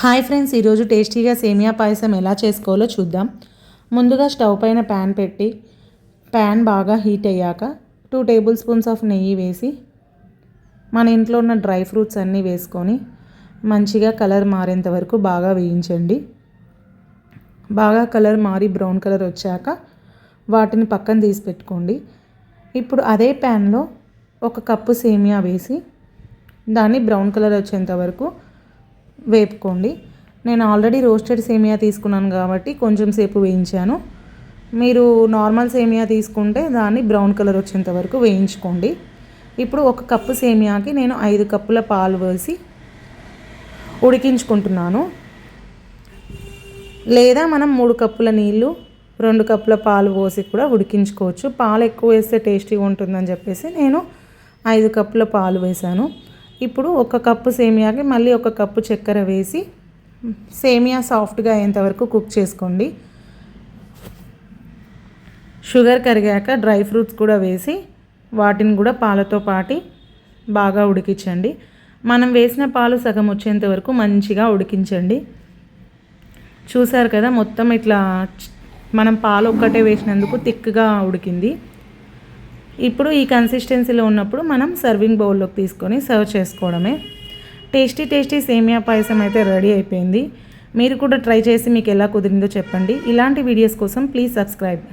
Hi friends, ఈరోజు టేస్టీగా సేమియా పాయసం ఎలా చేసుకోవాలో చూద్దాం. ముందుగా స్టవ్ పైన ప్యాన్ పెట్టి ప్యాన్ బాగా హీట్ అయ్యాక 2 టేబుల్ స్పూన్స్ ఆఫ్ నెయ్యి వేసి మన ఇంట్లో ఉన్న డ్రై ఫ్రూట్స్ అన్నీ వేసుకొని మంచిగా కలర్ మారేంత వరకు బాగా వేయించండి. బాగా కలర్ మారి బ్రౌన్ కలర్ వచ్చాక వాటిని పక్కన తీసి పెట్టుకోండి. ఇప్పుడు అదే ప్యాన్లో 1 కప్పు సేమియా వేసి దాన్ని బ్రౌన్ కలర్ వచ్చేంత వరకు వేపుకోండి. నేను ఆల్రెడీ రోస్టెడ్ సేమియా తీసుకున్నాను కాబట్టి కొంచెం సేపు వేయించాను. మీరు నార్మల్ సేమియా తీసుకుంటే దాన్ని బ్రౌన్ కలర్ వచ్చేంత వరకు వేయించుకోండి. ఇప్పుడు 1 కప్పు సేమియాకి నేను 5 కప్పుల పాలు వేసి ఉడికించుకుంటున్నాను. లేదా మనం 3 కప్పుల నీళ్ళు 2 కప్పుల పాలు పోసి కూడా ఉడికించుకోవచ్చు. పాలు ఎక్కువ వేస్తే టేస్టీగా ఉంటుందని చెప్పేసి నేను 5 కప్పుల పాలు వేసాను. ఇప్పుడు 1 కప్పు సేమియాకి మళ్ళీ 1 కప్పు చక్కెర వేసి సేమియా సాఫ్ట్గా అయ్యేంతవరకు కుక్ చేసుకోండి. షుగర్ కరిగాక డ్రై ఫ్రూట్స్ కూడా వేసి వాటిని కూడా పాలతో పాటి బాగా ఉడికించండి. మనం వేసిన పాలు సగం వచ్చేంత వరకు మంచిగా ఉడికించండి. చూసారు కదా, మొత్తం ఇట్లా మనం పాలు ఒక్కటే వేసినందుకు థిక్గా ఉడికింది. ఇప్పుడు ఈ కన్సిస్టెన్సీలో ఉన్నప్పుడు మనం సర్వింగ్ బౌల్లోకి తీసుకొని సర్వ్ చేసుకోవడమే. టేస్టీ సేమియా పాయసం అయితే రెడీ అయిపోయింది. మీరు కూడా ట్రై చేసి మీకు ఎలా కుదిరిందో చెప్పండి. ఇలాంటి వీడియోస్ కోసం ప్లీజ్ సబ్స్క్రైబ్.